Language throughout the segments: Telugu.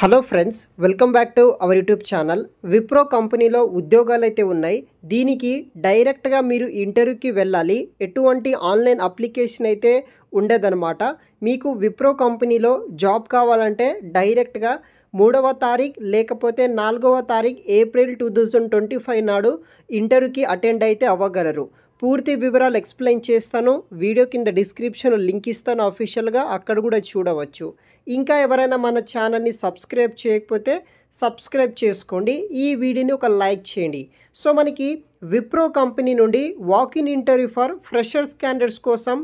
Hello friends, welcome back to our YouTube channel. Wipro కంపెనీలో ఉద్యోగాలు అయితే ఉన్నాయి. దీనికి డైరెక్ట్గా మీరు ఇంటర్వ్యూకి వెళ్ళాలి. ఎటువంటి ఆన్లైన్ అప్లికేషన్ అయితే ఉండదన్నమాట. మీకు విప్రో కంపెనీలో జాబ్ కావాలంటే డైరెక్ట్గా 3వ తారీఖు లేకపోతే 4వ తారీఖు ఏప్రిల్ 2025 నాడు ఇంటర్వ్యూకి అటెండ్ అయితే అవ్వగలరు. పూర్తి వివరాలు ఎక్స్ప్లెయిన్ చేస్తాను. వీడియో కింద డిస్క్రిప్షన్లో లింక్ ఇస్తాను అఫీషియల్గా, అక్కడ కూడా చూడవచ్చు. ఇంకా ఎవరైనా మన ఛానల్ని సబ్స్క్రైబ్ చేయకపోతే సబ్స్క్రైబ్ చేసుకోండి. ఈ వీడియోని ఒక లైక్ చేయండి. సో మనకి విప్రో కంపెనీ నుండి walk in interview for freshers candidates కోసం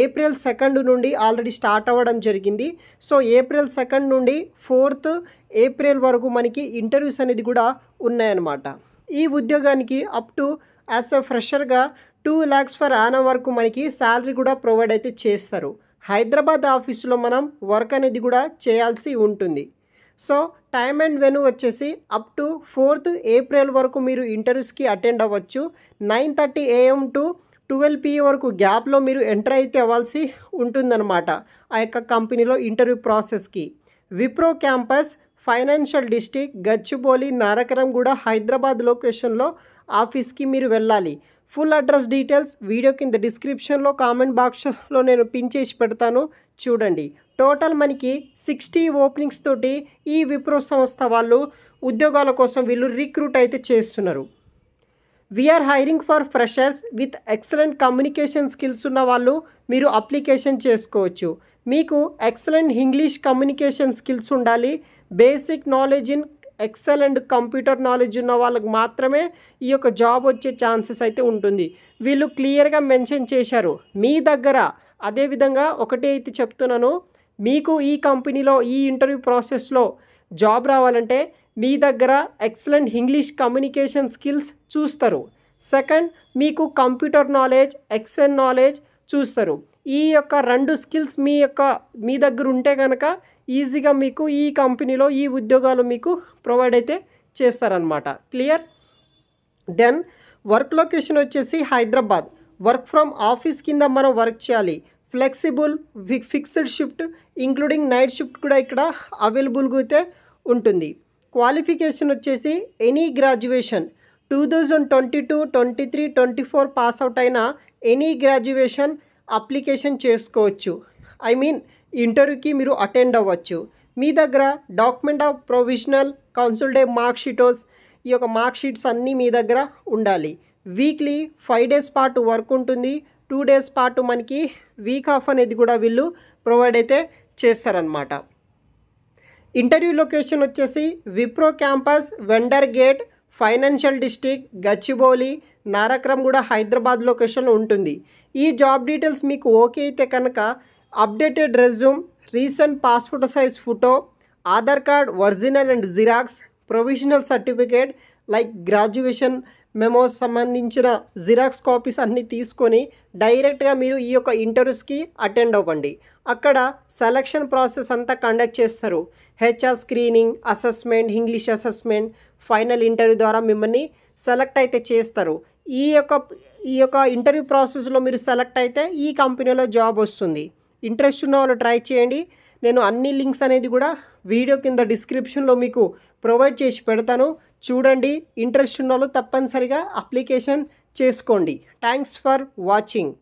ఏప్రిల్ 2 నుండి ఆల్రెడీ స్టార్ట్ అవ్వడం జరిగింది. సో ఏప్రిల్ 2 నుండి 4th ఏప్రిల్ వరకు మనకి ఇంటర్వ్యూస్ అనేది కూడా ఉన్నాయన్నమాట. ఈ ఉద్యోగానికి అప్ టు యాజ్ ఎ ఫ్రెషర్గా 2 lakhs ఫర్ యానం వరకు మనకి శాలరీ కూడా ప్రొవైడ్ అయితే చేస్తారు. హైదరాబాద్ ఆఫీసులో మనం వర్క్ అనేది కూడా చేయాల్సి ఉంటుంది. సో టైమ్ అండ్ వెన్యూ వచ్చేసి అప్ టు 4th ఏప్రిల్ వరకు మీరు ఇంటర్వ్యూస్కి అటెండ్ అవ్వచ్చు. 9:30 AM టు 12 PM వరకు గ్యాప్లో మీరు ఎంటర్ అయితే అవ్వాల్సి ఉంటుందన్నమాట ఆ యొక్క కంపెనీలో ఇంటర్వ్యూ ప్రాసెస్కి. Wipro campus, financial district, Gachibowli, Nanakramguda, Hyderabad లొకేషన్లో ఆఫీస్కి మీరు వెళ్ళాలి. ఫుల్ అడ్రస్ డీటెయిల్స్ వీడియో కింద డిస్క్రిప్షన్లో కామెంట్ బాక్స్లో నేను పిన్ చేసి పెడతాను, చూడండి. టోటల్ మనకి 60 ఓపెనింగ్స్ తోటి ఈ విప్రో సంస్థ వాళ్ళు ఉద్యోగాల కోసం వీళ్ళు రిక్రూట్ అయితే చేస్తున్నారు. We're hiring for freshers with excellent communication skills ఉన్న వాళ్ళు మీరు అప్లికేషన్ చేసుకోవచ్చు. మీకు ఎక్సలెంట్ ఇంగ్లీష్ కమ్యూనికేషన్ స్కిల్స్ ఉండాలి. Basic knowledge in Excel and computer knowledge ఉన్న వాళ్ళకి మాత్రమే ఈ యొక్క జాబ్ వచ్చే ఛాన్సెస్ అయితే ఉంటుంది. వీళ్ళు క్లియర్గా మెన్షన్ చేశారు మీ దగ్గర. అదేవిధంగా ఒకటి అయితే చెప్తున్నాను, మీకు ఈ కంపెనీలో ఈ ఇంటర్వ్యూ ప్రాసెస్లో జాబ్ రావాలంటే మీ దగ్గర ఎక్సలెంట్ ఇంగ్లీష్ కమ్యూనికేషన్ స్కిల్స్ చూస్తారు. సెకండ్, మీకు కంప్యూటర్ నాలెడ్జ్, ఎక్సెల్ నాలెడ్జ్ చూస్తారు. ఈ యొక్క 2 స్కిల్స్ మీ దగ్గర ఉంటే కనుక ఈజీగా మీకు ఈ కంపెనీలో ఈ ఉద్యోగాలు మీకు ప్రొవైడ్ అయితే చేస్తారనమాట. క్లియర్? దెన్ వర్క్ లొకేషన్ వచ్చేసి హైదరాబాద్. వర్క్ ఫ్రమ్ ఆఫీస్ కింద మనం వర్క్ చేయాలి. Flexible, fixed shift including night shift కూడా ఇక్కడ అవైలబుల్గా అయితే ఉంటుంది. క్వాలిఫికేషన్ వచ్చేసి ఎనీ గ్రాడ్యుయేషన్ 2022, 23, 24 పాస్ అవుట్ అయిన ఎనీ గ్రాడ్యుయేషన్ అప్లికేషన్ చేసుకోవచ్చు. ఐ మీన్ ఇంటర్వ్యూకి మీరు అటెండ్ అవ్వచ్చు. మీ దగ్గర document of provisional consolidated mark sheets, ఈ యొక్క మార్క్ షీట్స్ అన్నీ మీ దగ్గర ఉండాలి. వీక్లీ 5 days పాటు వర్క్ ఉంటుంది. 2 days పాటు మనకి వీక్ ఆఫ్ అనేది కూడా వీళ్ళు ప్రొవైడ్ అయితే చేస్తారనమాట. ఇంటర్వ్యూ లొకేషన్ వచ్చేసి Wipro campus, vendor gate, financial district, Gachibowli, Nanakramguda, Hyderabad లొకేషన్లో ఉంటుంది. ఈ జాబ్ డీటెయిల్స్ మీకు ఓకే అయితే కనుక updated resume, recent passport size photo, Aadhaar card original and xerox, provisional certificate like graduation memos సంబంధించిన జిరాక్స్ కాపీస్ అన్నీ తీసుకొని డైరెక్ట్గా మీరు ఈ యొక్క ఇంటర్వ్యూస్కి అటెండ్ అవ్వండి. అక్కడ సెలక్షన్ ప్రాసెస్ అంతా కండక్ట్ చేస్తారు. HR screening, assessment, English assessment, final interview ద్వారా మిమ్మల్ని సెలెక్ట్ అయితే చేస్తారు. ఈ యొక్క ఇంటర్వ్యూ ప్రాసెస్లో మీరు సెలెక్ట్ అయితే ఈ కంపెనీలో జాబ్ వస్తుంది. ఇంట్రెస్ట్ ఉన్న వాళ్ళు ట్రై చేయండి. నేను అన్ని లింక్స్ అనేది కూడా వీడియో కింద డిస్క్రిప్షన్లో మీకు ప్రొవైడ్ చేసి పెడతాను, చూడండి. ఇంట్రెస్ట్ ఉన్న వాళ్ళు తప్పనిసరిగా అప్లికేషన్ చేసుకోండి. Thanks for watching.